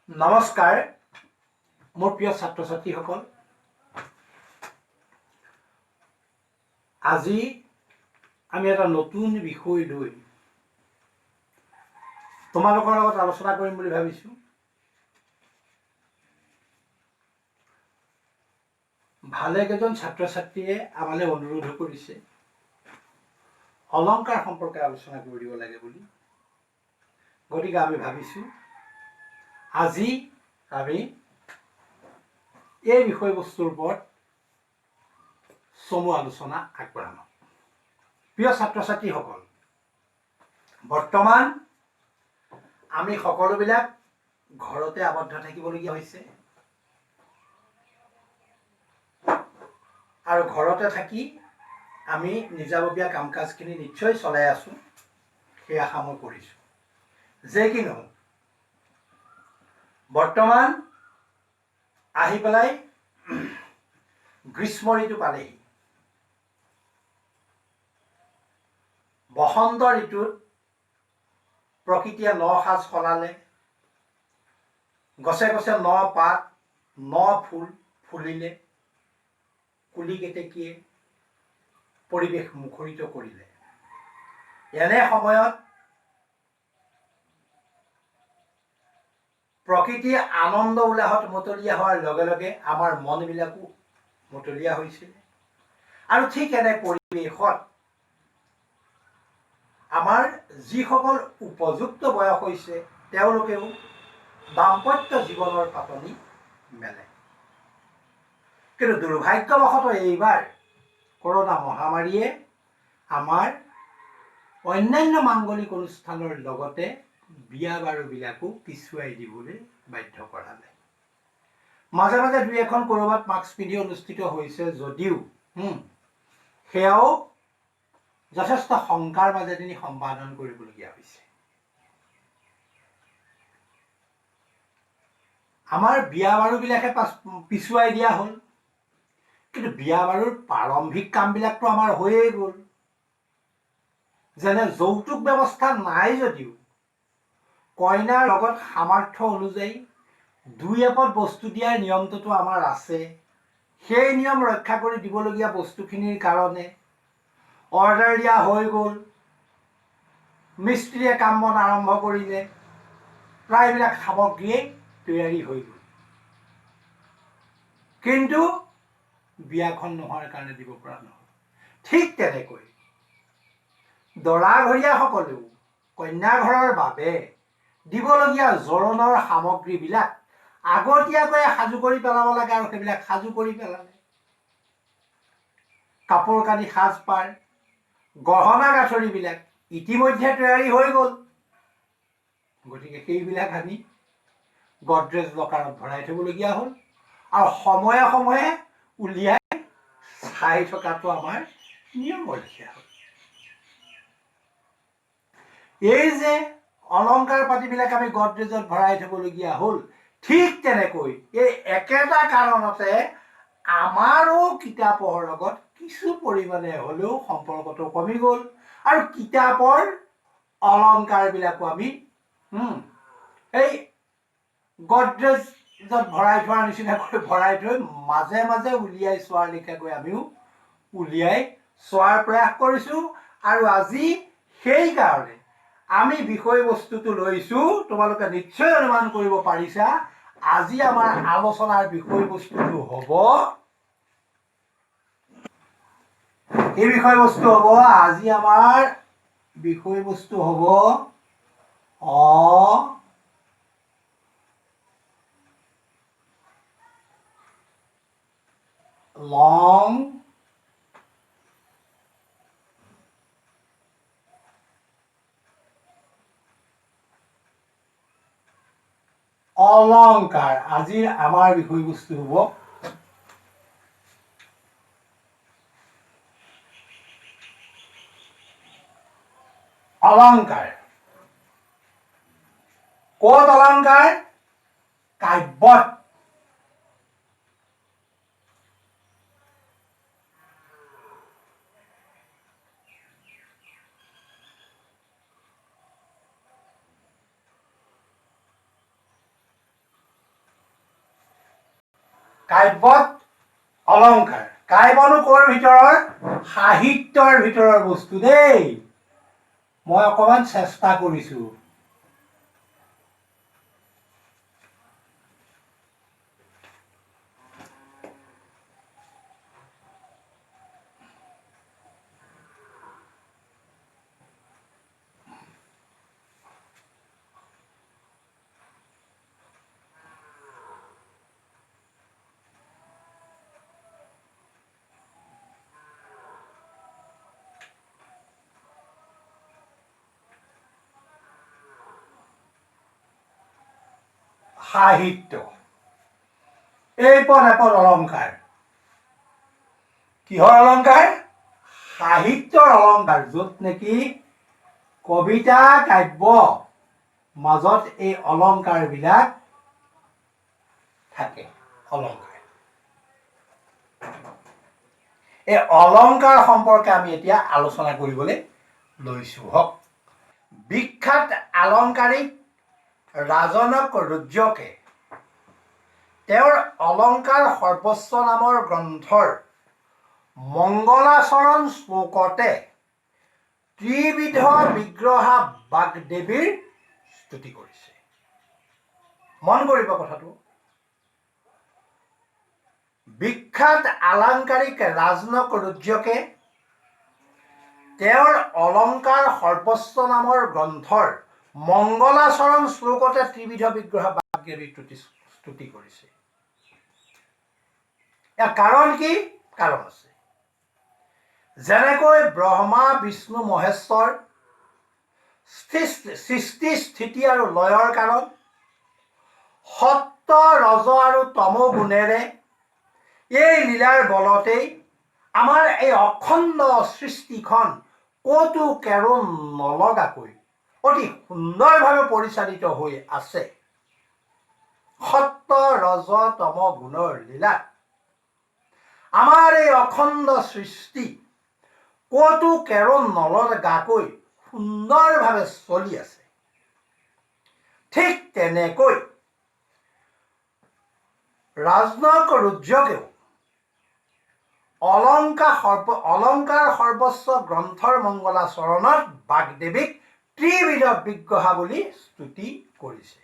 নমস্কাৰ মোৰ প্ৰিয় ছাত্ৰ ছাত্ৰীসকল, আজি আমি এটা নতুন বিষয় লৈ তোমালোকৰ লগত আলোচনা কৰিম বুলি ভাবিছোঁ। ভালেকেইজন ছাত্ৰ ছাত্ৰীয়ে আমালৈ অনুৰোধ কৰিছে অলংকাৰ সম্পৰ্কে আলোচনা কৰি দিব লাগে বুলি। গতিকে আমি ভাবিছোঁ আজি আমি এই বিষয়বস্তুৰ ওপৰত চমু আলোচনা আগবঢ়াম। প্ৰিয় ছাত্ৰ ছাত্ৰীসকল, বৰ্তমান আমি সকলোবিলাক ঘৰতে আবদ্ধ থাকিবলগীয়া হৈছে আৰু ঘৰতে থাকি আমি নিজাববীয়া কাম কাজখিনি নিশ্চয় চলাই আছোঁ। সেই আশা মই কৰিছোঁ যে কি নহওক, বৰ্তমান আহি পেলাই গ্ৰীষ্ম ঋতু পালেহি। বসন্ত ঋতুত প্ৰকৃতিয়ে ন সাজ সলালে, গছে গছে ন পাত ন ফুল ফুলিলে, কুলি কেতেকীয়ে পৰিৱেশ মুখৰিত কৰিলে। এনে সময়ত প্ৰকৃতিৰ আনন্দ উল্লাহত মতলীয়া হোৱাৰ লগে লগে আমাৰ মনবিলাকো মতলীয়া হৈছিল। আৰু ঠিক এনে পৰিৱেশত আমাৰ যিসকল উপযুক্ত বয়স হৈছে তেওঁলোকেও দাম্পত্য জীৱনৰ পাতনি মেলে। কিন্তু দুৰ্ভাগ্যবশতঃ এইবাৰ কৰোনা মহামাৰীয়ে আমাৰ অন্যান্য মাংগলিক অনুষ্ঠানৰ লগতে বিয়া বাৰুবিলাকো পিছুৱাই দিবলৈ বাধ্য কৰালে। মাজে মাজে দুই এখন ক'ৰবাত মাস্ক পিন্ধি অনুষ্ঠিত হৈছে যদিও সেয়াও যথেষ্ট শংকাৰ মাজেদি সম্পাদন কৰিবলগীয়া হৈছে। আমাৰ বিয়া বাৰুবিলাকে পিছুৱাই দিয়া হ'ল, কিন্তু বিয়া বাৰুৰ প্ৰাৰম্ভিক কামবিলাকতো আমাৰ হৈয়ে গ'ল। যেনে যৌতুক ব্যৱস্থা নাই যদিও কইনাৰ লগত সামৰ্থ্য অনুযায়ী দুই এপদ বস্তু দিয়াৰ নিয়মটোতো আমাৰ আছে। সেই নিয়ম ৰক্ষা কৰি দিবলগীয়া বস্তুখিনিৰ কাৰণে অৰ্ডাৰ দিয়া হৈ গ'ল, মিস্ত্ৰীয়ে কাম বন আৰম্ভ কৰিলে, প্ৰায়বিলাক সামগ্ৰীয়ে তৈয়াৰী হৈ গ'ল। কিন্তু বিয়াখন নোহোৱাৰ কাৰণে দিব পৰা নহ'ল। ঠিক তেনেকৈ দৰাঘৰীয়াসকলেও কন্যা ঘৰৰ বাবে দিবলগীয়া জোৰোণৰ সামগ্ৰীবিলাক আগতীয়াকৈ সাজু কৰি পেলাব লাগে আৰু সেইবিলাক সাজু কৰি পেলালে। কাপোৰ কানি সাজপাৰ গহনা গাঁঠৰিবিলাক ইতিমধ্যে তৈয়াৰী হৈ গ'ল। গতিকে সেইবিলাক আমি গডৰেজ লকাৰত ভৰাই থ'বলগীয়া হ'ল আৰু সময়ে সময়ে উলিয়াই চাই থকাটো আমাৰ নিয়মৰ লেখীয়া হ'ল। এই যে অলংকাৰ পাতিবিলাক আমি গডৰেজত ভৰাই থ'বলগীয়া হ'ল, ঠিক তেনেকৈ এই একেটা কাৰণতে আমাৰো কিতাপৰ লগত কিছু পৰিমাণে হ'লেও সম্পৰ্কটো কমি গ'ল আৰু কিতাপৰ অলংকাৰবিলাকো আমি এই গডৰেজত ভৰাই থোৱাৰ নিচিনাকৈ ভৰাই থৈ মাজে মাজে উলিয়াই চোৱাৰ লেখীয়াকৈ আমিও উলিয়াই চোৱাৰ প্ৰয়াস কৰিছোঁ। আৰু আজি সেইকাৰণে আমি বিষয়বস্তুটো লৈছোঁ, তোমালোকে নিশ্চয় অনুমান কৰিব পাৰিছা আজি আমাৰ আলোচনাৰ বিষয়বস্তুটো হ'ব, এই বিষয়বস্তু হ'ব আজি আমাৰ বিষয়বস্তু হ'ব অলংকাৰ। আজিৰ আমাৰ বিষয়বস্তু হ'ব অলংকাৰ। ক'ত অলংকাৰ? কাব্যত। কাব্যত অলংকাৰ। কাব্যনো ক'ৰ ভিতৰৰ? সাহিত্যৰ ভিতৰৰ বস্তু দেই। মই অকণমান চেষ্টা কৰিছোঁ। সাহিত্য এইপদ এপদ অলংকাৰ। কিহৰ অলংকাৰ? সাহিত্যৰ অলংকাৰ, য'ত নেকি কবিতা কাব্য মাজত এই অলংকাৰবিলাক থাকে। অলংকাৰ, এই অলংকাৰ সম্পৰ্কে আমি এতিয়া আলোচনা কৰিবলৈ লৈছোঁ। হওক, বিখ্যাত আলংকাৰিক ৰাজনক ৰুদ্ৰকে তেওঁৰ অলংকাৰ সৰ্বস্ব নামৰ গ্ৰন্থৰ মংগলাচৰণ শ্লোকতে ত্ৰিবিধ বিগ্ৰহা বাগদেৱীৰ স্তুতি কৰিছে। মন কৰিব কথাটো। বিখ্যাত আলংকাৰিক ৰাজনক ৰুদ্ৰকে তেওঁৰ অলংকাৰ সৰ্বস্ব নামৰ গ্ৰন্থৰ মংগলাচৰণ শ্লোকতে ত্ৰিবিধ বিগ্ৰহা বাগদেৱীৰ স্তুতি কৰিছে। ইয়াৰ কাৰণ কি? কাৰণ আছে। যেনেকৈ ব্ৰহ্মা বিষ্ণু মহেশ্বৰ সৃষ্টি স্থিতি আৰু লয়ৰ কাৰণ, সত্য ৰজ আৰু তম গুণেৰে এই লীলাৰ বলতেই আমাৰ এই অখণ্ড সৃষ্টিখন ক'তো কেৰো নলগাকৈ অতি সুন্দৰভাৱে পৰিচালিত হৈ আছে। সত্য ৰজ তম গুণৰ লীলা আমাৰ এই অখণ্ড সৃষ্টি ক'তো কেৰো নলগাকৈ সুন্দৰভাৱে চলি আছে। ঠিক তেনেকৈ ৰাজনক ৰুদ্ৰকেও অলংকাৰ সৰ্বস্ব গ্ৰন্থৰ মংগলাচৰণত বাগদেৱীক ত্ৰিবিধ বিগ্ৰহা বুলি স্তুতি কৰিছে।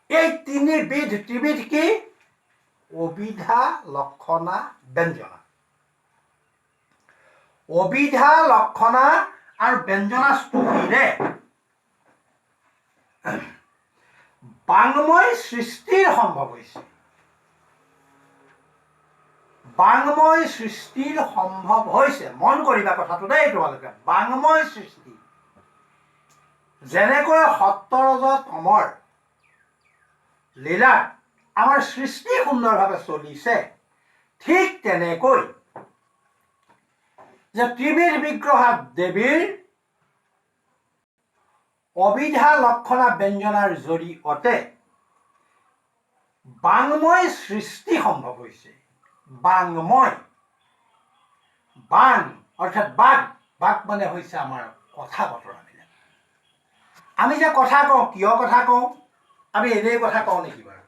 এই ত্ৰিবিধ কি? অবিধা, লক্ষণা, ব্যঞ্জনা। অবিধা, লক্ষণা আৰু ব্যঞ্জনা স্তুতিৰে বাংময় সৃষ্টিৰ সম্ভৱ হৈছে। বাংময় সৃষ্টিৰ সম্ভৱ হৈছে। মন কৰিবা কথাটো দেই তোমালোকে। বাংময় সৃষ্টি, যেনেকৈ সত্য ৰজ তমৰ লীলাত আমাৰ সৃষ্টি সুন্দৰভাৱে চলিছে, ঠিক তেনেকৈ যে ত্ৰিবিধ বিগ্ৰহা দেৱীৰ অবিধা, লক্ষণা, ব্যঞ্জনাৰ জৰিয়তে বাংময় সৃষ্টি সম্ভৱ হৈছে। বাংময়, বাং অৰ্থাৎ বাক। বাক মানে হৈছে আমাৰ কথা বতৰাবিলাক। আমি যে কথা কওঁ, কিয় কথা কওঁ? আমি এনেই কথা কওঁ নেকি বাৰু?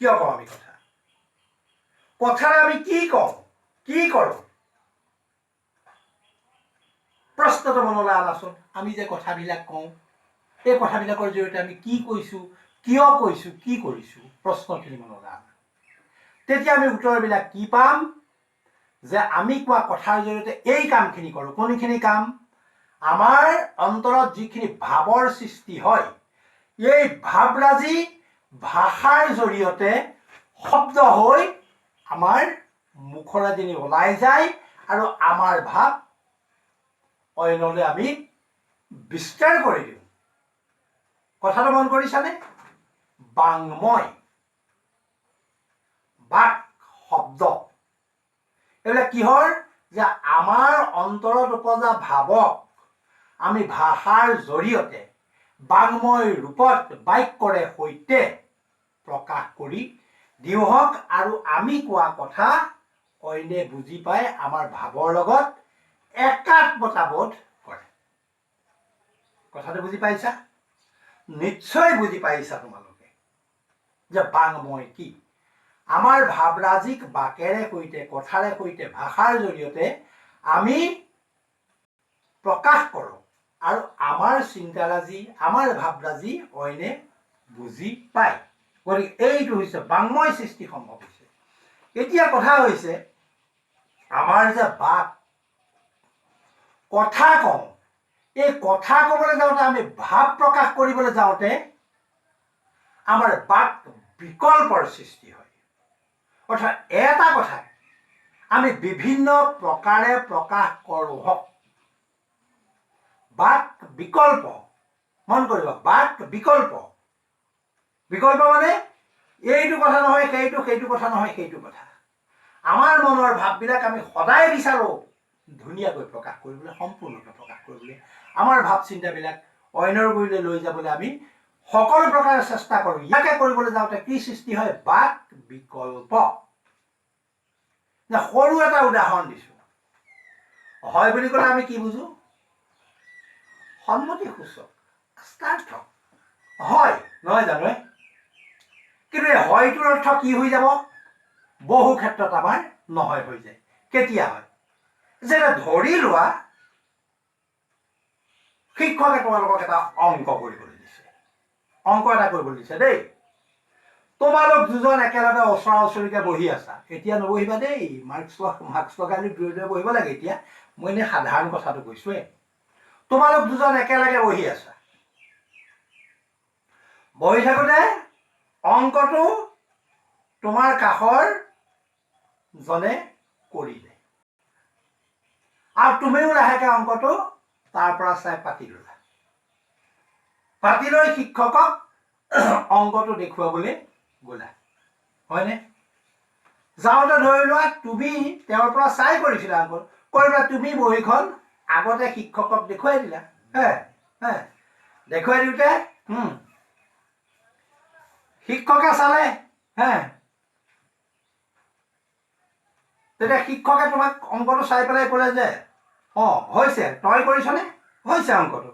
কিয় কওঁ আমি কথা? কথাৰে আমি কি কওঁ, কি কৰোঁ? প্ৰশ্নটো মনলৈ আনাচোন। আমি যে কথাবিলাক কওঁ, এই কথাবিলাকৰ জৰিয়তে আমি কি কৈছোঁ, কিয় কৈছোঁ, কি কৰিছোঁ? প্ৰশ্নখিনি মনলৈ আনা। তেতিয়া আমি উত্তৰবিলাক কি পাম? যে আমি কোৱা কথাৰ জৰিয়তে এই কামখিনি কৰোঁ। কোনখিনি কাম? আমাৰ অন্তৰত যিখিনি ভাৱৰ সৃষ্টি হয়, এই ভাৱৰাজি ভাষাৰ জৰিয়তে শব্দ হৈ আমাৰ মুখৰাজিনি ওলাই যায় আৰু আমাৰ ভাৱ অন্যলৈ আমি বিস্তাৰ কৰি দিওঁ। কথাটো মন কৰিছানে? বাংময়, বাক, শব্দ, এইবিলাক কিহৰ? যে আমাৰ অন্তৰত উপজা ভাৱক আমি ভাষাৰ জৰিয়তে বাংময় ৰূপত বাক্যৰে সৈতে প্ৰকাশ কৰি দিওঁহক আৰু আমি কোৱা কথা অইনে বুজি পাই আমাৰ ভাৱৰ লগত একাত্মতা বোধ কৰে। কথাটো বুজি পাইছা? নিশ্চয় বুজি পাইছা তোমালোকে যে বাংময় কি। আমাৰ ভাৱৰাজিক বাকেৰে সৈতে কথাৰে সৈতে ভাষাৰ জৰিয়তে আমি প্ৰকাশ কৰোঁ আৰু আমাৰ চিন্তাৰাজি আমাৰ ভাৱৰাজি অইনে বুজি পায়। গতিকে এইটো হৈছে বাংময় সৃষ্টি সম্ভৱ হৈছে। এতিয়া কথা হৈছে আমাৰ যে বাক কথা কওঁ, এই কথা ক'বলৈ যাওঁতে আমি ভাৱ প্ৰকাশ কৰিবলৈ যাওঁতে আমাৰ বাক বিকল্পৰ সৃষ্টি হয়। অৰ্থাৎ এটা কথা আমি বিভিন্ন প্ৰকাৰে প্ৰকাশ কৰোঁ। বাক বিকল্প, মন কৰিব, বাক বিকল্প। বিকল্প মানে এইটো কথা নহয় সেইটো, সেইটো কথা নহয় সেইটো কথা। আমাৰ মনৰ ভাৱবিলাক আমি সদায় বিচাৰোঁ ধুনীয়াকৈ প্ৰকাশ কৰিবলৈ, সম্পূৰ্ণকৈ প্ৰকাশ কৰিবলৈ। আমাৰ ভাৱ চিন্তাবিলাক অইনৰ গুৰিলৈ লৈ যাবলৈ আমি সকলো প্ৰকাৰে চেষ্টা কৰোঁ। ইয়াকে কৰিবলৈ যাওঁতে কি সৃষ্টি হয়? বাক বিকল্প। সৰু এটা উদাহৰণ দিছোঁ। হয় বুলি ক'লে আমি কি বুজো? সন্মতিসূচক, স্থাৰ্থক হয়, নহয় জানো? কিন্তু এই হয়টোৰ অৰ্থ কি হৈ যাব? বহু ক্ষেত্ৰত আমাৰ নহয় হৈ যায়। কেতিয়া হয়? যেনে ধৰি লোৱা শিক্ষকে তোমালোকক এটা অংক কৰিবলৈ দিছে, অংক এটা কৰিবলৈ দিছে দেই। তোমালোক দুজন একেলগে ওচৰা ওচৰিকে বহি আছা। এতিয়া নবহিবা দেই, মাস্ক লগাই দূৰে দূৰে বহিব লাগে। এতিয়া মই এনেই সাধাৰণ কথাটো কৈছোৱে। তোমালোক দুজন একেলগে বহি আছা। বহি থাকোতে অংকটো তোমাৰ কাষৰ জনে কৰিলে আৰু তুমিও লাহেকে অংকটো তাৰ পৰা চাই পাতি ল'লা। পাতি লৈ শিক্ষকক অংকটো দেখুৱাবলৈ গ'লা, হয়নে? যাওঁতে ধৰি লোৱা তুমি তেওঁৰ পৰা চাই কৰিছিলা অংকটো, কৰি পেলাই তুমি বহীখন আগতে শিক্ষকক দেখুৱাই দিলা। দেখুৱাই দিওঁতে শিক্ষকে চালে, তেতিয়া শিক্ষকে তোমাক অংকটো চাই পেলাই ক'লে যে হৈছে, তই কৰিছনে? হৈছে অংকটো।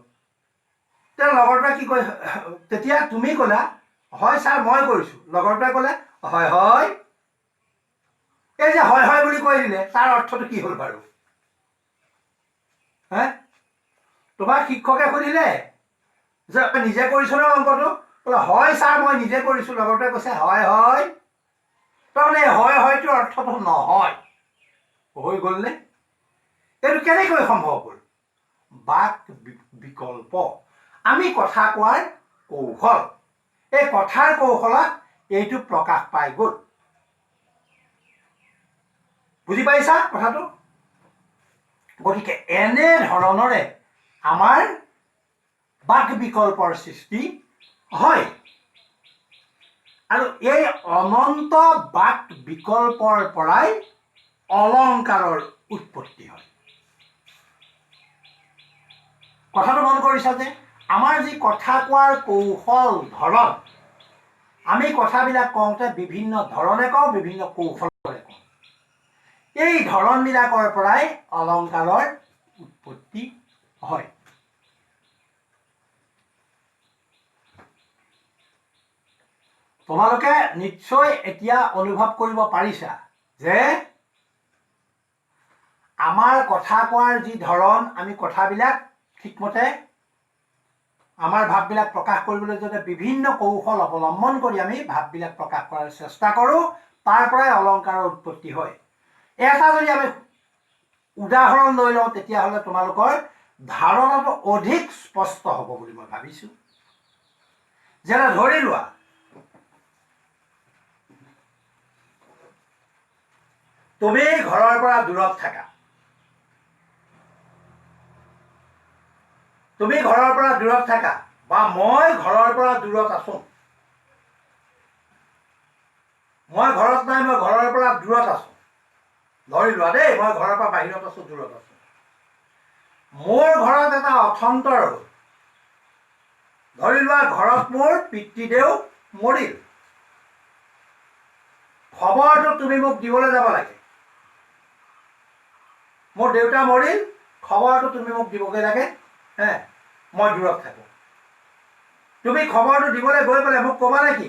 তেতিয়া লগৰটোৱে কি কয়? তেতিয়া তুমি ক'লা হয় ছাৰ মই কৰিছোঁ। লগৰটোৱে ক'লে হয় হয়। এই যে হয় হয় বুলি কৈ দিলে, তাৰ অৰ্থটো কি হ'ল বাৰু? তোমাক শিক্ষকে সুধিলে যে নিজে কৰিছনে অংকটো? বোলে হয় ছাৰ মই নিজে কৰিছোঁ। লগৰটোৱে কৈছে হয় হয়। তাৰমানে হয় হয়টোৰ অৰ্থটো নহয় হৈ গ'লনে? এইটো কেনেকৈ সম্ভৱ হ'ল? বাক বিকল্প। আমি কথা কোৱাৰ কৌশল, এই কথাৰ কৌশলত এইটো প্ৰকাশ পাই গ'ল। বুজি পাইছা কথাটো? গতিকে এনে ধৰণৰে আমাৰ বাক বিকল্পৰ সৃষ্টি হয়। আৰু এই অনন্ত বাক বিকল্পৰ পৰাই অলংকাৰৰ উৎপত্তি হয়। কথাটো মন কৰিছা যে আমাৰ যি কথা কোৱাৰ কৌশল ধৰণ, আমি কথাবিলাক কওঁতে বিভিন্ন ধৰণে কওঁ, বিভিন্ন কৌশলেৰে কওঁ। এই ধৰণবিলাকৰ পৰাই অলংকাৰৰ উৎপত্তি হয়। তোমালোকে নিশ্চয় এতিয়া অনুভৱ কৰিব পাৰিছা যে আমাৰ কথা কোৱাৰ যি ধৰণ, আমি কথাবিলাক ঠিকমতে আমাৰ ভাৱবিলাক প্ৰকাশ কৰিবলৈ যাতে বিভিন্ন কৌশল অৱলম্বন কৰি আমি ভাৱবিলাক প্ৰকাশ কৰাৰ চেষ্টা কৰোঁ, তাৰ পৰাই অলংকাৰৰ উৎপত্তি হয়। এটা যদি আমি উদাহৰণ লৈ লওঁ তেতিয়াহ'লে তোমালোকৰ ধাৰণাটো অধিক স্পষ্ট হ'ব বুলি মই ভাবিছোঁ। যেনে ধৰি লোৱা তুমি ঘৰৰ পৰা দূৰত থাকা, তুমি ঘৰৰ পৰা দূৰত থাকা বা মই ঘৰৰ পৰা দূৰত আছোঁ। মই ঘৰত নাই, মই ঘৰৰ পৰা দূৰত আছোঁ। ধৰি লোৱা দেই, মই ঘৰৰ পৰা বাহিৰত আছোঁ, দূৰত আছোঁ। মোৰ ঘৰত এটা অথন্তৰ হ'ল। ধৰি লোৱা ঘৰত মোৰ পিতৃদেউ মৰিল। খবৰটো তুমি মোক দিবলৈ যাব লাগে। মোৰ দেউতা মৰিল, খবৰটো তুমি মোক দিবগৈ লাগে। মই দূৰত থাকোঁ। তুমি খবৰটো দিবলৈ গৈ পেলাই মোক ক'বা নেকি?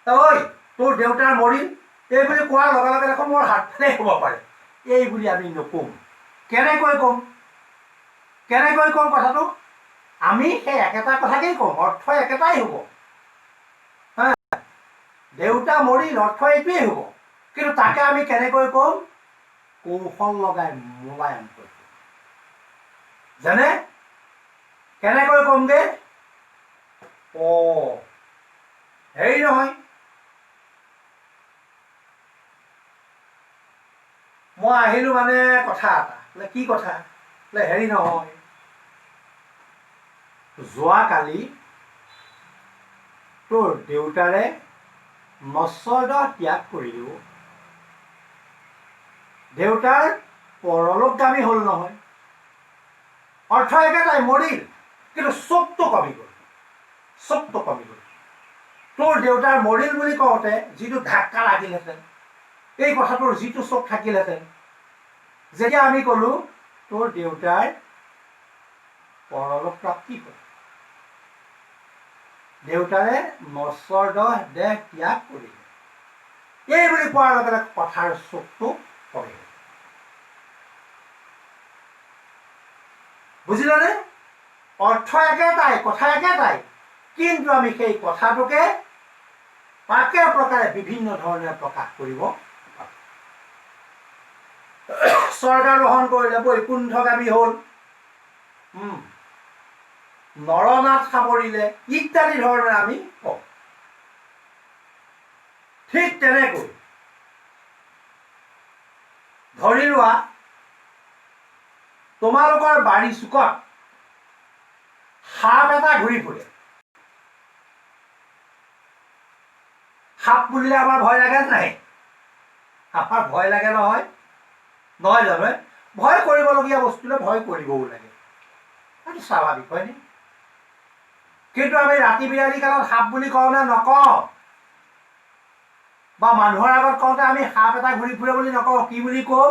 ঐ তোৰ দেউতাৰ মৰিল এই বুলি কোৱাৰ লগে লগে দেখোন মোৰ হাতফালে হ'ব পাৰে, এই বুলি আমি নকওঁ। কেনেকৈ ক'ম কথাটো? আমি সেই একেটা কথাকেই ক'ম, অৰ্থ একেটাই হ'ব। দেউতা মৰিল অৰ্থ এইটোৱেই হ'ব, কিন্তু তাকে আমি কেনেকৈ ক'ম? কৌশল লগাই মোলায়ম কৰি। যেনে কেনেকৈ ক'মগে? হেৰি নহয়, মই আহিলো মানে কথা এটা। বোলে কি কথা? বোলে হেৰি নহয়, যোৱাকালি তোৰ দেউতাৰে নশ্বৰদেহ ত্যাগ কৰিলো, দেউতাৰ পৰলোকগামী হ'ল নহয়। অৰ্থ একেটাই, মৰিল, কিন্তু চবটো কমি গ'ল। তোৰ দেউতাৰ মৰিল বুলি কওঁতে যিটো ধাক্কা লাগিলহেঁতেন, এই কথাটোৰ যিটো চক থাকিলহেঁতেন, যেতিয়া আমি ক'লো তোৰ দেউতাৰ পৰলোক প্ৰাপ্তি হ'ল, দেউতাৰে নশ্বৰদেহ ত্যাগ কৰিলে, এই বুলি কোৱাৰ লগে লগে কথাৰ চকটো পৰিল। বুজিলানে? অৰ্থ একেটাই, কথা একেটাই, কিন্তু আমি সেই কথাটোকে পাকে প্ৰকাৰে বিভিন্ন ধৰণে প্ৰকাশ কৰিব পাৰোঁ। স্বৰ্গাৰোহণ কৰিলে বৈকুণ্ঠগামী হ'ল, নৰনাথ সামৰিলে, ইত্যাদি ধৰণে আমি কওঁ। ঠিক তেনেকৈ ধৰি লোৱা তোমালোকৰ বাৰী চুকত সাপ এটা ঘূৰি ফুৰে। সাপ বুলিলে আমাৰ ভয় লাগে নাই? আমাৰ ভয় লাগে নহয় জানো? ভয় কৰিবলগীয়া বস্তুলে ভয় কৰিবও লাগে, সেইটো স্বাভাৱিক, হয়নে? কিন্তু আমি ৰাতি বিৰালি কালত সাপ বুলি কওঁ নে নকওঁ? বা মানুহৰ আগত কওঁতে আমি সাপ এটা ঘূৰি ফুৰে বুলি নকওঁ, কি বুলি কওঁ?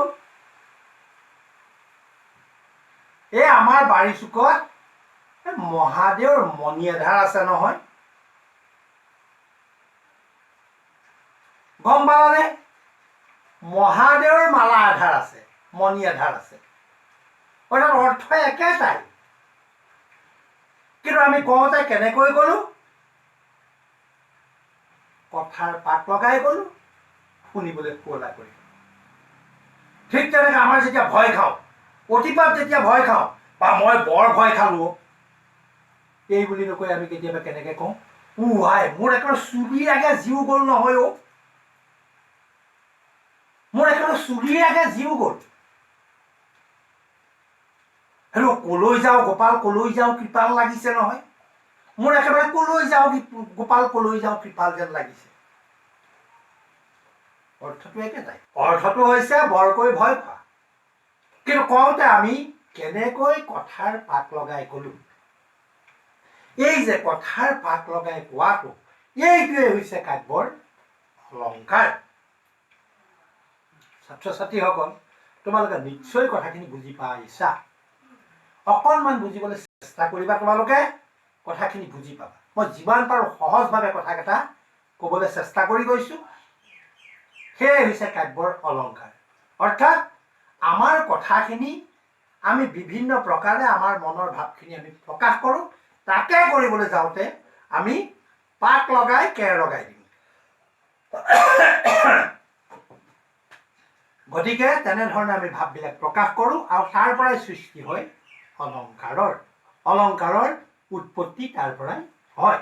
এই আমাৰ বাৰী চুকত মহাদেৱৰ মণি এধাৰ আছে নহয়, গম পালানে? মহাদেৱৰ মালা এধাৰ আছে, মণি এধাৰ আছে, অৰ্থ একেটাই, কিন্তু আমি কওঁতে কেনেকৈ ক'লো? কথাৰ পাক লগাই ক'লো, শুনিবলৈ শুৱলা কৰি। ঠিক তেনেকৈ আমাৰ যেতিয়া ভয় খাওঁ, অতিপাত যেতিয়া ভয় খাওঁ, বা মই বৰ ভয় খালো, এই বুলি নকৈ আমি কেতিয়াবা কেনেকে কওঁ? মোৰ একেবাৰে চুলিৰ আগে জিও গ'ল নহয়, মোৰ একেবাৰে চুলিৰ আগে জিও গ'ল। কলৈ যাওঁ গোপাল, কলৈ যাওঁ কৃপাল লাগিছে নহয়, মোৰ একেবাৰে কলৈ যাওঁ গোপাল, কলৈ যাওঁ কৃপাল যেন লাগিছে। অৰ্থটো একেটাই, অৰ্থটো হৈছে বৰকৈ ভয় খোৱা, কিন্তু কওঁতে আমি কেনেকৈ কথাৰ পাক লগাই ক'লো। এই যে কথাৰ পাক লগাই কোৱাটো, এইটোৱে হৈছে কাব্যৰ অলংকাৰ। ছাত্ৰ ছাত্ৰীসকল, তোমালোকে নিশ্চয় কথাখিনি বুজি পাইছা। অকণমান বুজিবলৈ চেষ্টা কৰিবা, তোমালোকে কথাখিনি বুজি পাবা। মই যিমান পাৰোঁ সহজভাৱে কথাকেইটা ক'বলৈ চেষ্টা কৰি গৈছোঁ। সেয়াই হৈছে কাব্যৰ অলংকাৰ। অৰ্থাৎ আমাৰ কথাখিনি আমি বিভিন্ন প্ৰকাৰে আমাৰ মনৰ ভাৱখিনি আমি প্ৰকাশ কৰোঁ, তাকে কৰিবলৈ যাওঁতে আমি পাক লগাই কেৰ লগাই দিওঁ। গতিকে তেনেধৰণে আমি ভাৱবিলাক প্ৰকাশ কৰোঁ, আৰু তাৰ পৰাই সৃষ্টি হয় অলংকাৰৰ উৎপত্তি তাৰ পৰাই হয়।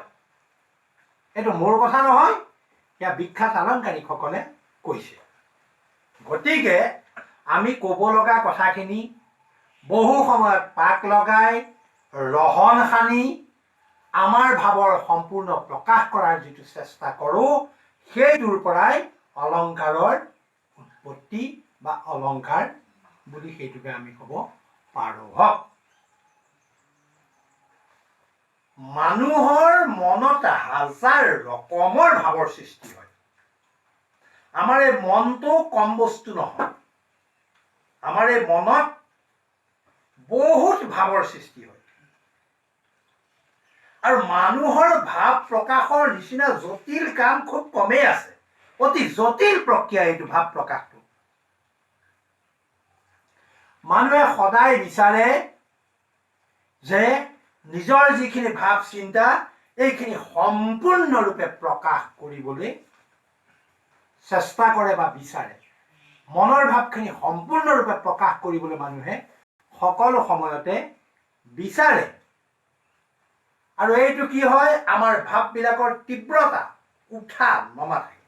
এইটো মোৰ কথা নহয়, সেয়া বিখ্যাত আলংকাৰিকসকলে কৈছে। গতিকে আমি ক'ব লগা কথাখিনি বহু সময়ত পাক লগাই ৰহন সানি আমাৰ ভাৱৰ সম্পূৰ্ণ প্ৰকাশ কৰাৰ যিটো চেষ্টা কৰোঁ, সেইটোৰ পৰাই অলংকাৰৰ উৎপত্তি বা অলংকাৰ বুলি সেইটোকে আমি ক'ব পাৰোঁ। মানুহৰ মনত হাজাৰ ৰকমৰ ভাৱৰ সৃষ্টি হয়। আমাৰ এই মনটো কম বস্তু নহয়, আমাৰ এই মনত বহুত ভাৱৰ সৃষ্টি হয়। আৰু মানুহৰ ভাৱ প্ৰকাশৰ নিচিনা জটিল কাম খুব কমেই আছে। অতি জটিল প্ৰক্ৰিয়া এইটো ভাৱ প্ৰকাশটো। মানুহে সদায় বিচাৰে যে নিজৰ যিখিনি ভাৱ চিন্তা এইখিনি সম্পূৰ্ণৰূপে প্ৰকাশ কৰিবলৈ চেষ্টা কৰে বা বিচাৰে। মনৰ ভাৱখিনি সম্পূৰ্ণৰূপে প্ৰকাশ কৰিবলৈ মানুহে সকলো সময়তে বিচাৰে। আৰু এইটো কি হয়, আমাৰ ভাৱবিলাকৰ তীব্ৰতা উঠা নমা থাকে।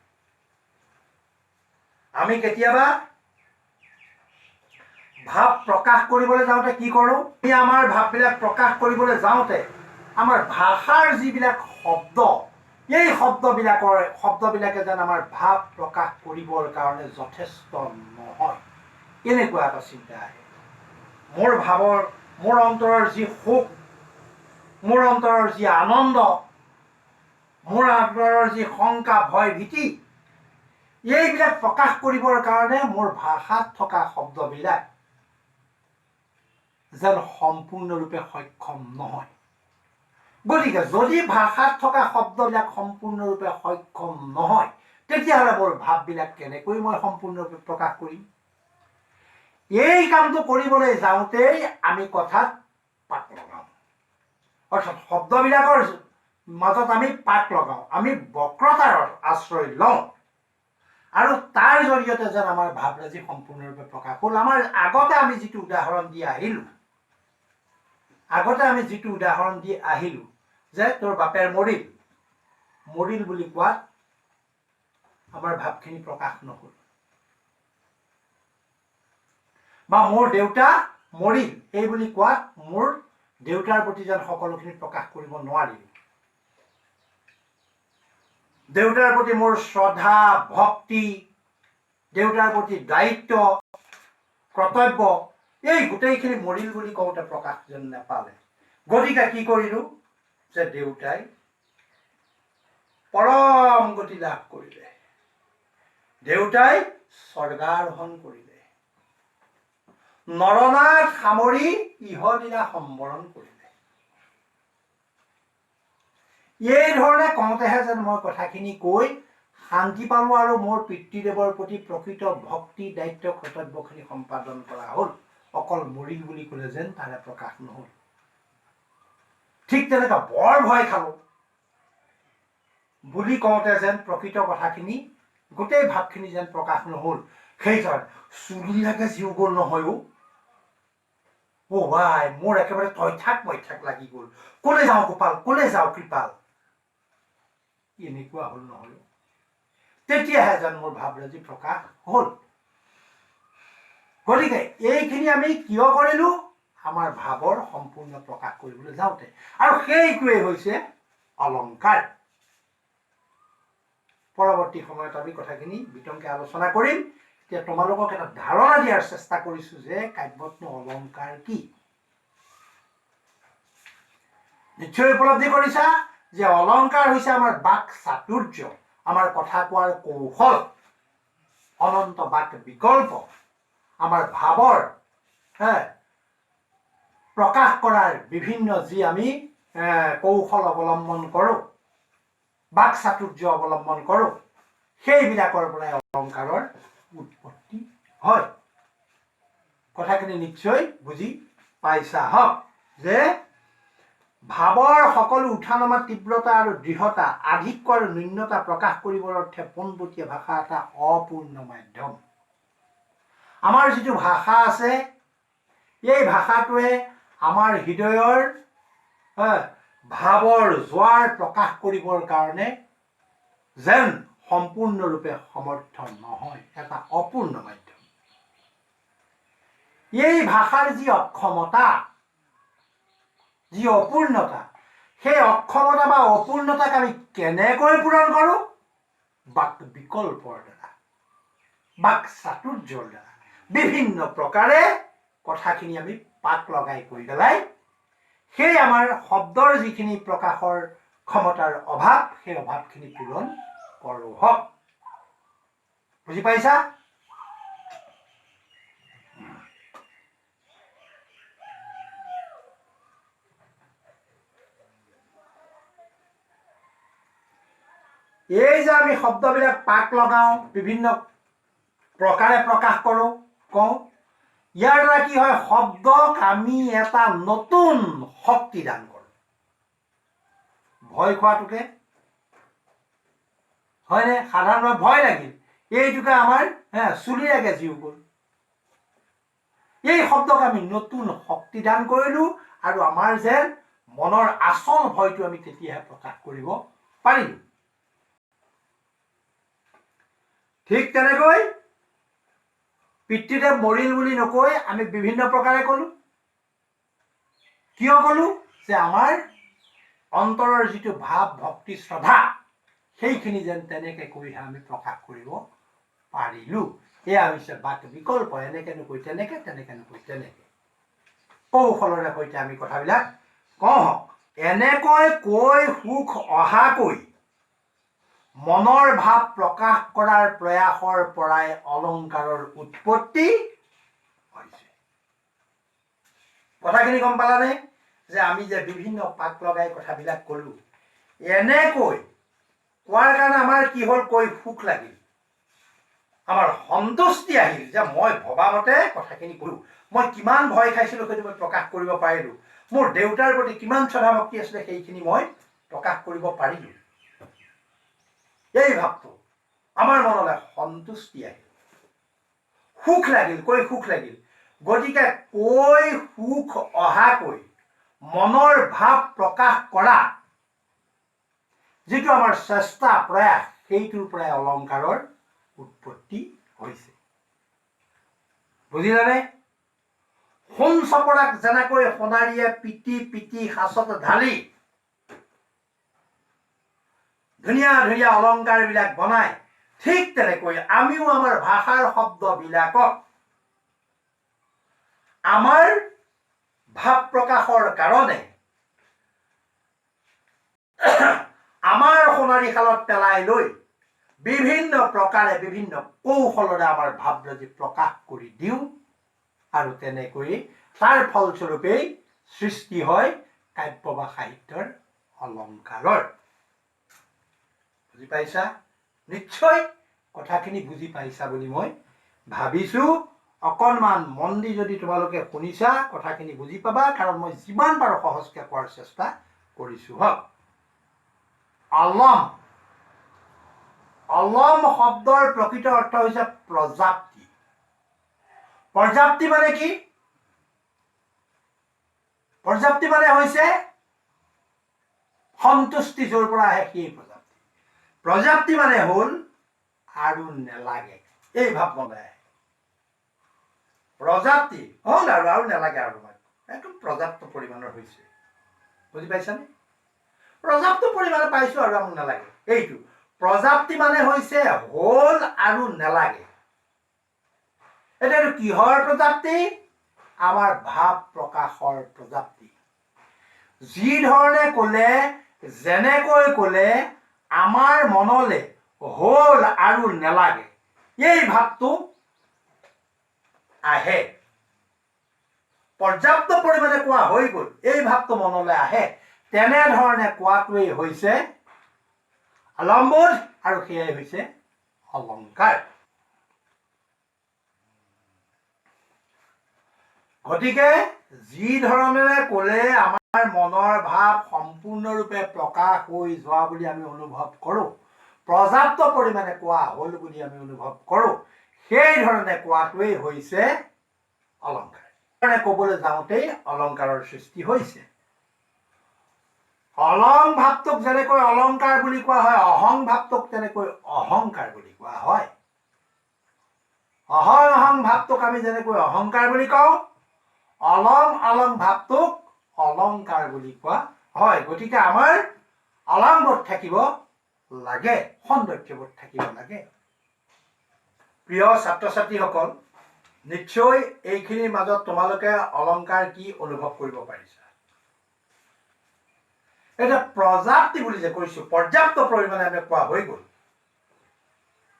আমি কেতিয়াবা ভাৱ প্ৰকাশ কৰিবলৈ যাওঁতে কি কৰোঁ, আমাৰ ভাৱবিলাক প্ৰকাশ কৰিবলৈ যাওঁতে আমাৰ ভাষাৰ যিবিলাক শব্দ, এই শব্দবিলাকে যেন আমাৰ ভাৱ প্ৰকাশ কৰিবৰ কাৰণে যথেষ্ট নহয়, এনেকুৱা এটা চিন্তা আহে। মোৰ অন্তৰৰ যি সুখ, মোৰ অন্তৰৰ যি আনন্দ, মোৰ অন্তৰৰ যি শংকা ভয় ভীতি, এইবিলাক প্ৰকাশ কৰিবৰ কাৰণে মোৰ ভাষাত থকা শব্দবিলাক যেন সম্পূৰ্ণৰূপে সক্ষম নহয়। গতিকে যদি ভাষাত থকা শব্দবিলাক সম্পূৰ্ণৰূপে সক্ষম নহয়, তেতিয়াহ'লে মোৰ ভাৱবিলাক কেনেকৈ মই সম্পূৰ্ণৰূপে প্ৰকাশ কৰিম? এই কামটো কৰিবলৈ যাওঁতেই আমি কথাত পাক লগাওঁ, অৰ্থাৎ শব্দবিলাকৰ মাজত আমি পাক লগাওঁ, আমি বক্ৰতাৰ আশ্ৰয় লওঁ, আৰু তাৰ জৰিয়তে যেন আমাৰ ভাৱৰাজি সম্পূৰ্ণৰূপে প্ৰকাশ হ'ল। আমাৰ আগতে আমি যিটো উদাহৰণ দি আহিলোঁ, যে তোৰ বাপেৰ মৰিল বুলি কোৱাত আমাৰ ভাৱখিনি প্ৰকাশ নহ'ল, বা মোৰ দেউতা মৰিল এই বুলি কোৱাত মোৰ দেউতাৰ প্ৰতি যেন সকলোখিনি প্ৰকাশ কৰিব নোৱাৰিলোঁ। দেউতাৰ প্ৰতি মোৰ শ্ৰদ্ধা ভক্তি, দেউতাৰ প্ৰতি দায়িত্ব কৰ্তব্য, এই গোটেইখিনি মৰিল বুলি কওঁতে প্ৰকাশ যেন নাপালে। গতিকে কি কৰিলোঁ, যে দেউতাই পৰম গতি লাভ কৰিলে, দেউতাই স্বৰ্গাৰোহণ কৰিলে, নৰনাথ সামৰি ইহলীলা সম্বৰণ কৰিলে। এই ধৰণে কওঁতেহে যেন মই কথাখিনি কৈ শান্তি পালোঁ আৰু মোৰ পিতৃদেৱৰ প্ৰতি প্ৰকৃত ভক্তি দায়িত্ব কৰ্তব্যখিনি সম্পাদন কৰা হ'ল। অকল মৰিল বুলি ক'লে যেন তাৰে প্ৰকাশ নহ'ল। ঠিক তেনেকুৱা বৰ ভয় খালোঁ বুলি কওঁতে যেন প্ৰকৃত কথাখিনি, গোটেই ভাৱখিনি যেন প্ৰকাশ নহ'ল। সেইকাৰণে চুলিলৈকে জিও গ'ল নহয়, ভাই মোৰ একেবাৰে তইথাক লাগি গ'ল, ক'লে যাওঁ গোপাল, ক'লে যাওঁ কৃপাল, এনেকুৱা হ'ল নহয়। তেতিয়াহে যেন মোৰ ভাৱৰাজি প্ৰকাশ হ'ল। গতিকে এইখিনি আমি কিয় কৰিলোঁ, আমাৰ ভাৱৰ সম্পূৰ্ণ প্ৰকাশ কৰিবলৈ যাওঁতে, আৰু সেইটোৱেই হৈছে অলংকাৰ। পৰৱৰ্তী সময়ত আমি কথাখিনি বিতংকে আলোচনা কৰিম। এতিয়া তোমালোকক এটা ধাৰণা দিয়াৰ চেষ্টা কৰিছোঁ যে কাব্যতনো অলংকাৰ কি। নিশ্চয় উপলব্ধি কৰিছা যে অলংকাৰ হৈছে আমাৰ বাক চাতুৰ্য, আমাৰ কথা কোৱাৰ কৌশল, অনন্ত বাক বিকল্প, আমাৰ ভাৱৰ প্ৰকাশ কৰাৰ বিভিন্ন যি আমি কৌশল অৱলম্বন কৰোঁ, বাক চাতুৰ্য অৱলম্বন কৰোঁ, সেইবিলাকৰ পৰাই অলংকাৰৰ উৎপত্তি হয়। কথাখিনি নিশ্চয় বুজি পাইছা হওক যে ভাৱৰ সকলো উঠা নমা তীব্ৰতা আৰু দৃঢ়তা, আধিক্য আৰু ন্যূনতা প্ৰকাশ কৰিবৰ অৰ্থে পোনপটীয়া ভাষা এটা অপূৰ্ণ মাধ্যম। আমাৰ যিটো ভাষা আছে, এই ভাষাটোৱে আমাৰ হৃদয়ৰ ভাৱৰ জোৱাৰ প্ৰকাশ কৰিবৰ কাৰণে যেন সম্পূৰ্ণৰূপে সমৰ্থ নহয়, এটা অপূৰ্ণ মাধ্যম। এই ভাষাৰ যি অক্ষমতা, যি অপূৰ্ণতা, সেই অক্ষমতা বা অপূৰ্ণতাক আমি কেনেকৈ পূৰণ কৰোঁ? বাক বিকল্পৰ দ্বাৰা, বাক চাতুৰ্যৰ দ্বাৰা, বিভিন্ন প্ৰকাৰে কথাখিনি আমি পাক লগাই কৰি পেলাই সেই আমাৰ শব্দৰ যিখিনি প্ৰকাশৰ ক্ষমতাৰ অভাৱ, সেই অভাৱখিনি পূৰণ কৰোঁ হওক। বুজি পাইছা? এই যে আমি শব্দবিলাক পাক লগাওঁ, বিভিন্ন প্ৰকাৰে প্ৰকাশ কৰোঁ, কওঁ, ইয়াৰ দ্বাৰা কি হয়, শব্দক আমি এটা নতুন শক্তি দান কৰোঁ। ভয় খোৱাটোকে হয়নে, সাধাৰণভাৱে ভয় লাগিল, এইটোকে আমাৰ চুলিয়াকে জিও গ'ল। এই শব্দক আমি নতুন শক্তি দান কৰিলোঁ আৰু আমাৰ যেন মনৰ আচল ভয়টো আমি তেতিয়াহে প্ৰকাশ কৰিব পাৰিলোঁ। ঠিক তেনেকৈ পিতৃদেৱ মৰিল বুলি নকৈ আমি বিভিন্ন প্ৰকাৰে ক'লোঁ। কিয় ক'লোঁ? যে আমাৰ অন্তৰৰ যিটো ভাৱ, ভক্তি, শ্ৰদ্ধা, সেইখিনি যেন তেনেকৈ কৰিহে আমি প্ৰকাশ কৰিব পাৰিলোঁ। এয়া হৈছে বাক বিকল্প। এনেকৈ নকৈ তেনেকৈ, তেনেকৈ নকৈ তেনেকৈ, কৌশলৰে সৈতে আমি কথাবিলাক কওঁ। এনেকৈ কৈ সুখ অহাকৈ মনৰ ভাৱ প্ৰকাশ কৰাৰ প্ৰয়াসৰ পৰাই অলংকাৰৰ উৎপত্তি হৈছে। কথাখিনি গম পালানে? যে আমি যে বিভিন্ন পাক লগাই কথাবিলাক ক'লো, এনেকৈ কোৱাৰ কাৰণে আমাৰ কি হ'ল, কৈ সুখ লাগিল, আমাৰ সন্তুষ্টি আহিল, যে মই ভবা মতে কথাখিনি ক'লো, মই কিমান ভয় খাইছিলোঁ সেইটো মই প্ৰকাশ কৰিব পাৰিলোঁ, মোৰ দেউতাৰ প্ৰতি কিমান শ্ৰদ্ধা ভক্তি আছিলে সেইখিনি মই প্ৰকাশ কৰিব পাৰিলোঁ। এই ভাৱটো আমাৰ মনলৈ সন্তুষ্টি আহিল, সুখ লাগিল, কৈ সুখ লাগিল। গতিকে কৈ সুখ অহাকৈ মনৰ ভাৱ প্ৰকাশ কৰা যিটো আমাৰ চেষ্টা, প্ৰয়াস, সেইটোৰ পৰাই অলংকাৰৰ উৎপত্তি হৈছে। বুজিলানে? সোণ চপৰাক যেনেকৈ সোণাৰীয়ে পিটি পিটি সাঁচত ঢালি ধুনীয়া ধুনীয়া অলংকাৰবিলাক বনায়, ঠিক তেনেকৈ আমিও আমাৰ ভাষাৰ শব্দবিলাকক আমাৰ ভাৱ প্ৰকাশৰ কাৰণে আমাৰ সোণাৰী শালত পেলাই লৈ বিভিন্ন প্ৰকাৰে, বিভিন্ন কৌশলৰে আমাৰ ভাৱৰাজি প্ৰকাশ কৰি দিওঁ, আৰু তেনেকৈ তাৰ ফলস্বৰূপেই সৃষ্টি হয় কাব্য বা সাহিত্যৰ অলংকাৰৰ। বুজি পাইছা? নিশ্চয় কথাখিনি বুজি পাইছা বুলি মই ভাবিছোঁ। অকণমান মন দি যদি তোমালোকে শুনিছা, কথাখিনি বুজি পাবা, কাৰণ মই যিমান পাৰোঁ সহজকৈ কোৱাৰ চেষ্টা কৰিছোঁ। হওক, অলম, অলম শব্দৰ প্ৰকৃত অৰ্থ হৈছে প্ৰজাপ্তি। প্ৰজাপ্তি মানে কি? প্ৰজাপ্তি মানে হৈছে সন্তুষ্টি, য'ৰ পৰা আহে সেই প্ৰজাপ্তি। প্ৰজাপ্তি মানে হ'ল আৰু নেলাগে, এই ভাৱ মনলৈ আহে। প্ৰজাপ্তি হ'ল আৰু নেলাগে, আৰু একদম পৰ্যাপ্ত পৰিমাণৰ হৈছে। বুজি পাইছানে? পৰ্যাপ্ত পৰিমাণে পাইছোঁ আৰু আমাক নেলাগে, এইটো প্ৰজাপ্তি মানে হৈছে হ'ল আৰু নেলাগে। এতিয়া কিহৰ প্ৰজাপ্তি? আমাৰ ভাৱ প্ৰকাশৰ প্ৰজাপ্তি। যি ধৰণে ক'লে, যেনেকৈ ক'লে আমাৰ মনলে হ'ল আৰু নেলাগে, এই ভাৱটো আহে। পৰ্যাপ্ত পৰিমাণে কোৱা হৈ গ'ল, এই ভাৱটো মনলৈ আহে। তেনেধৰণে কোৱাটোৱেই হৈছে অলম্বোধ, আৰু সেয়াই হৈছে অলংকাৰ। গতিকে যি ধৰণেৰে ক'লে আমাৰ মনৰ ভাৱ সম্পূৰ্ণৰূপে প্ৰকাশ হৈ যোৱা বুলি আমি অনুভৱ কৰোঁ, পৰ্যাপ্ত পৰিমাণে কোৱা হ'ল বুলি আমি অনুভৱ কৰোঁ, সেই ধৰণে কোৱাটোৱেই হৈছে অলংকাৰ। ক'বলৈ যাওঁতেই অলংকাৰৰ সৃষ্টি হৈছে। অলং ভাৱটোক যেনেকৈ অলংকাৰ বুলি কোৱা হয়, অহং ভাৱটোক তেনেকৈ অহংকাৰ বুলি কোৱা হয়। অহং অহং ভাৱটোক আমি যেনেকৈ অহংকাৰ বুলি কওঁ, অলং অলং ভাৱটোক অলংকাৰ বুলি কোৱা হয়। গতিকে আমাৰ অলংবোধ থাকিব লাগে, সৌন্দৰ্যবোধ থাকিব লাগে। প্ৰিয় ছাত্ৰ ছাত্ৰীসকল, নিশ্চয় এইখিনিৰ মাজত তোমালোকে অলংকাৰ কি অনুভৱ কৰিব পাৰিছা। এতিয়া প্ৰজাপ্তি বুলি যে কৈছো, পৰ্যাপ্ত পৰিমাণে আমি কোৱা হৈ গ'ল।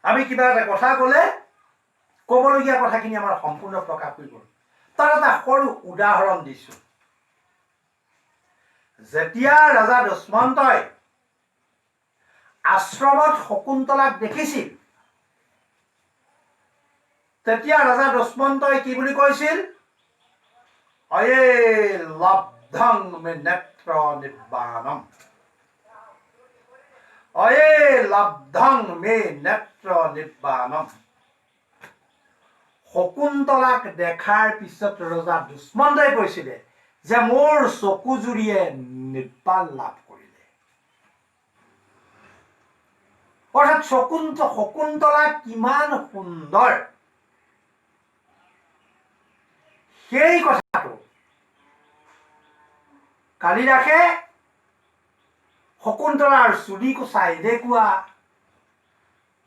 আমি কিবা এটা কথা ক'লে ক'বলগীয়া কথাখিনি আমাৰ সম্পূৰ্ণ প্ৰকাশ হৈ গ'ল। তাৰ এটা সৰু উদাহৰণ দিছো। যেতিয়া ৰজা দুষ্মন্তই আশ্ৰমত শকুন্তলাক দেখিছিল, তেতিয়া ৰজা দুষ্মন্তই কি বুলি কৈছিল? অয়ে লব্ধং মে নেত্ৰ নিৰ্বাণম, অয়ে লব্ধং মে নেত্ৰ নিৰ্বাণম। শকুন্তলাক দেখাৰ পিছত ৰজা দুষ্মন্তই কৈছিলে যে মোৰ চকুজুৰিয়ে নিৰ্বাণ লাভ কৰিলে। অৰ্থাৎ শকুন্তলা কিমান সুন্দৰ, সেই কথাটো কালিদাসে শকুন্তলাৰ চুলি কোচা এনেকুৱা,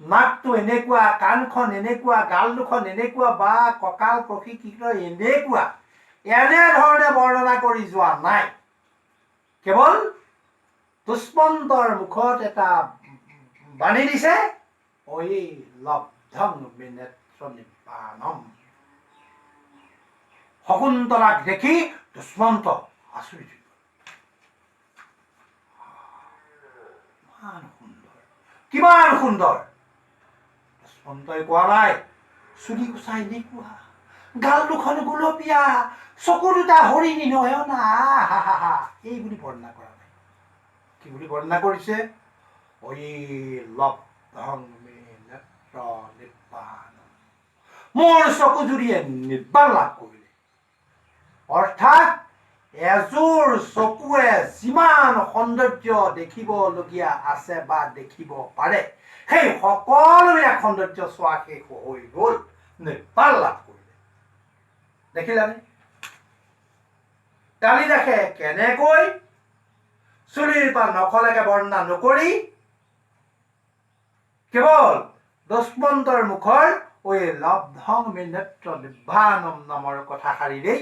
নাকটো এনেকুৱা, কাণখন এনেকুৱা, গাল দুখন এনেকুৱা, বা কঁকাল প্ৰশিক্ষিত এনেকুৱা, এনেধৰণে বৰ্ণনা কৰি যোৱা নাই। কেৱল দুষ্মন্তৰ মুখত এটা বাণী দিছে, ঐ লব্ধং মে নেত্ৰ নিৰ্বাণম। শকুন্তলাক দেখি দুষ্মন্ত আচৰিত হৈ গ'ল। কিমান সুন্দৰ, কিমান সুন্দৰ। দুষ্মন্তই কোৱা নাই চুলি কোচা এনেকুৱা, গাল দুখন গুলপীয়া, চকু দুটা হৰিণী নয়না, এই বুলি বৰ্ণনা কৰা নাই। কি বুলি বৰ্ণনা কৰিছে? ঐ লব্ধং মে নেত্ৰ নিৰ্বাণম, মোৰ চকুজুৰিয়ে নিৰ্বাণ লাভ কৰিলে। অৰ্থাৎ এযোৰ চকুৱে যিমান সৌন্দৰ্য দেখিবলগীয়া আছে বা দেখিব পাৰে, সেই সকলোবিলাক সৌন্দৰ্য চোৱা শেষ হৈ গ'ল, নিৰ্বাণ লাভ কৰিলে। দেখিলানে? কালিদাসে কেনেকৈ চুলিৰ পৰা নখলৈকে বৰ্ণনা নকৰি কেৱল দুষ্মন্তৰ মুখৰ ঐ লব্ধং মে নেত্ৰ নিৰ্বাণম নামৰ কথাষাৰিৰেই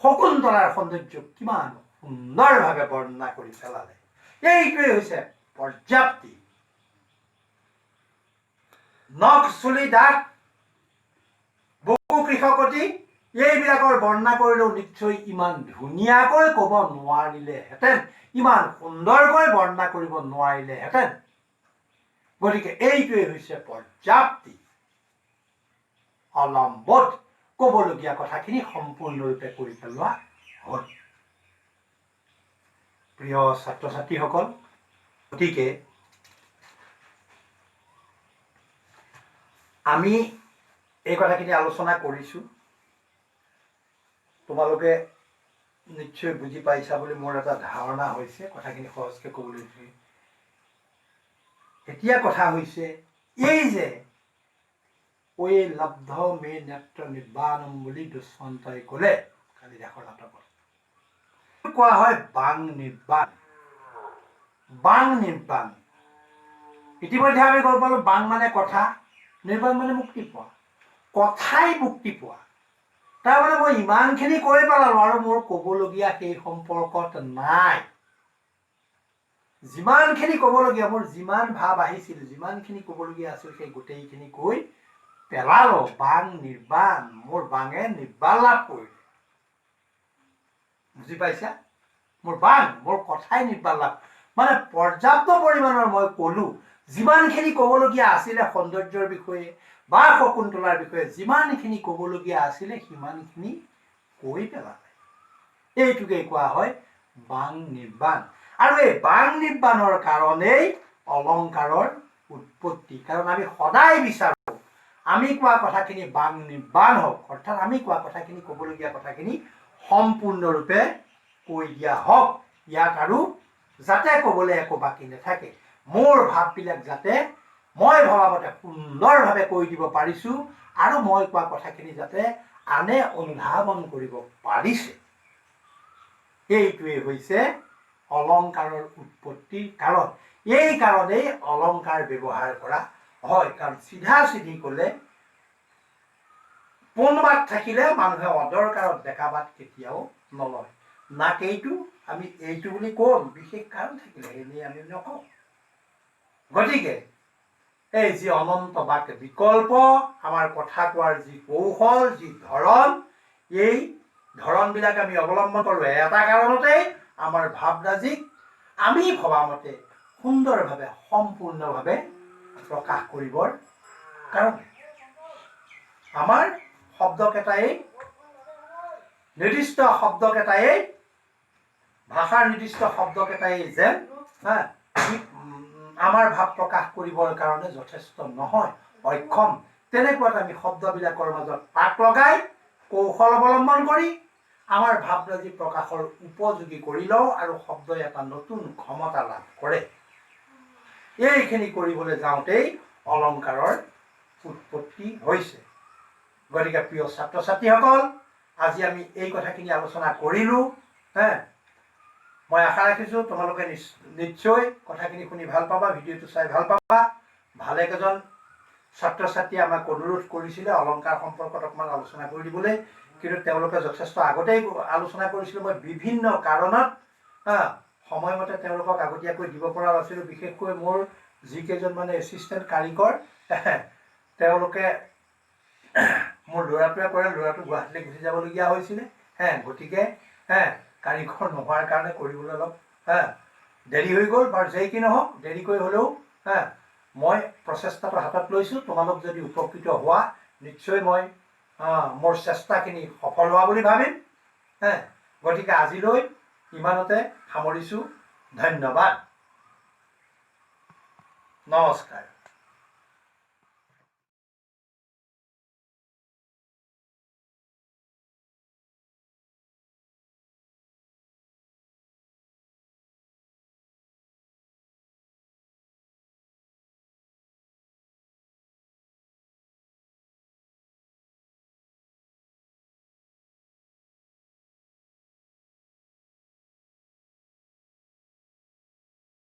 শকুন্তলাৰ সৌন্দৰ্য কিমান সুন্দৰভাৱে বৰ্ণনা কৰি পেলালে। এইটোৱেই হৈছে পৰ্যাপ্তি। নখ, চুলি, দাঁত, বুকু, কৃষকতি এইবিলাকৰ বৰ্ণনা কৰিলেও নিশ্চয় ইমান ধুনীয়াকৈ ক'ব নোৱাৰিলেহেঁতেন, ইমান সুন্দৰকৈ বৰ্ণনা কৰিব নোৱাৰিলেহেঁতেন। গতিকে এইটোৱেই হৈছে পৰ্যাপ্তি। অলম্বত ক'বলগীয়া কথাখিনি সম্পূৰ্ণৰূপে কৰি পেলোৱা হ'ল। প্ৰিয় ছাত্ৰ ছাত্ৰীসকল, গতিকে আমি এই কথাখিনি আলোচনা কৰিছোঁ, তোমালোকে নিশ্চয় বুজি পাইছা বুলি মোৰ এটা ধাৰণা হৈছে। কথাখিনি সহজকৈ ক'বলৈ দিছোঁ। এতিয়া কথা হৈছে এই যে ঐ লব্ধ মে নেত্ৰ নিৰ্বাণম বুলি দুষ্মন্তই ক'লে কালিদাসৰ নাটকত, কোৱা হয় বাং নিৰ্বাণ। বাং নিৰ্বাণ, ইতিমধ্যে আমি গম পালো বাং মানে কথা, নিৰ্বাণ মানে মুক্তি পোৱা। কথাই মুক্তি পোৱা। তাৰমানে মই ইমানখিনি কৈ পেলালো আৰু মোৰ ক'বলগীয়া সেই সম্পৰ্কত নাই। যিমানখিনি ক'বলগীয়া, মোৰ যিমান ভাৱ আহিছিল, যিমানখিনি ক'বলগীয়া আছিল, সেই গোটেইখিনি কৈ পেলালো। বাং নিৰ্বাণ, মোৰ বাঙে নিৰ্বাণ লাভ কৰিলে। বুজি পাইছা? মোৰ বাং, মোৰ কথাই নিৰ্বাণ লাভ, মানে পৰ্যাপ্ত পৰিমাণৰ মই ক'লো। যিমানখিনি ক'বলগীয়া আছিলে সৌন্দৰ্যৰ বিষয়ে বা শকুন্তলাৰ বিষয়ে, যিমানখিনি ক'বলগীয়া আছিলে সিমানখিনি কৈ পেলালে। এইটোকে কোৱা হয় বাং নিৰ্বাণ। আৰু এই বাং নিৰ্বাণৰ কাৰণেই অলংকাৰৰ উৎপত্তি। কাৰণ আমি সদায় বিচাৰোঁ আমি কোৱা কথাখিনি বাং নিৰ্বাণ হওক, অৰ্থাৎ আমি কোৱা কথাখিনি, ক'বলগীয়া কথাখিনি সম্পূৰ্ণৰূপে কৈ দিয়া হওক। ইয়াত আৰু যাতে ক'বলৈ একো বাকী নাথাকে, মোৰ ভাৱবিলাক যাতে মই ভবামতে সুন্দৰভাৱে কৈ দিব পাৰিছোঁ, আৰু মই কোৱা কথাখিনি যাতে আনে অনুধাৱন কৰিব পাৰিছে, এইটোৱেই হৈছে অলংকাৰৰ উৎপত্তিৰ কাৰণ। এই কাৰণেই অলংকাৰ ব্যৱহাৰ কৰা হয়। কাৰণ চিধা চিধি ক'লে পোনবাদ থাকিলে মানুহে অদৰকাৰত বেকা বাট কেতিয়াও নলয়। নাক এইটো, আমি এইটো বুলি ক'ম, বিশেষ কাৰণ থাকিলে এনেই আমি নকওঁ। গতিকে এই যি অনন্ত বাক বিকল্প, আমাৰ কথা কোৱাৰ যি কৌশল, যি ধৰণ, এই ধৰণবিলাক আমি অৱলম্বন কৰোঁ এটা কাৰণতেই, আমাৰ ভাৱৰাজিক আমি ভবামতে সুন্দৰভাৱে সম্পূৰ্ণভাৱে প্ৰকাশ কৰিবৰ কাৰণে আমাৰ শব্দকেইটাই নিৰ্দিষ্ট শব্দকেইটাই ভাষাৰ নিৰ্দিষ্ট শব্দকেইটাই যেন আমাৰ ভাৱ প্ৰকাশ কৰিবৰ কাৰণে যথেষ্ট নহয়, অক্ষম। তেনেকুৱাত আমি শব্দবিলাকৰ মাজত পাক লগাই কৌশল অৱলম্বন কৰি আমাৰ ভাৱৰাজি প্ৰকাশৰ উপযোগী কৰি লওঁ আৰু শব্দই এটা নতুন ক্ষমতা লাভ কৰে। এইখিনি কৰিবলৈ যাওঁতেই অলংকাৰৰ উৎপত্তি হৈছে। গতিকে প্ৰিয় ছাত্ৰ ছাত্ৰীসকল, আজি আমি এই কথাখিনি আলোচনা কৰিলোঁ। মই আশা ৰাখিছোঁ তোমালোকে নিশ্চয় কথাখিনি শুনি ভাল পাবা, ভিডিঅ'টো চাই ভাল পাবা। ভালেকেইজন ছাত্ৰ ছাত্ৰীয়ে আমাক অনুৰোধ কৰিছিলে অলংকাৰ সম্পৰ্কত অকণমান আলোচনা কৰি দিবলৈ, কিন্তু তেওঁলোকে যথেষ্ট আগতেই আলোচনা কৰিছিলোঁ। মই বিভিন্ন কাৰণত সময়মতে তেওঁলোকক আগতীয়াকৈ দিব পৰা নাছিলোঁ। বিশেষকৈ মোৰ যিকেইজন মানে এছিষ্টেণ্ট কাৰিকৰ, তেওঁলোকে মোৰ ল'ৰাটোৱে কৰে, ল'ৰাটো গুৱাহাটীলৈ গুচি যাবলগীয়া হৈছিলে। গতিকে কাৰিকৰ নোহোৱাৰ কাৰণে কৰিবলৈ অলপ দেৰি হৈ গ'ল। বাৰু যেই কি নহওক, দেৰিকৈ হ'লেও মই প্ৰচেষ্টাটো হাতত লৈছোঁ। তোমালোক যদি উপকৃত হোৱা, নিশ্চয় মই মোৰ চেষ্টাখিনি সফল হোৱা বুলি ভাবিম। গতিকে আজিলৈ ইমানতে সামৰিছোঁ। ধন্যবাদ, নমস্কাৰ।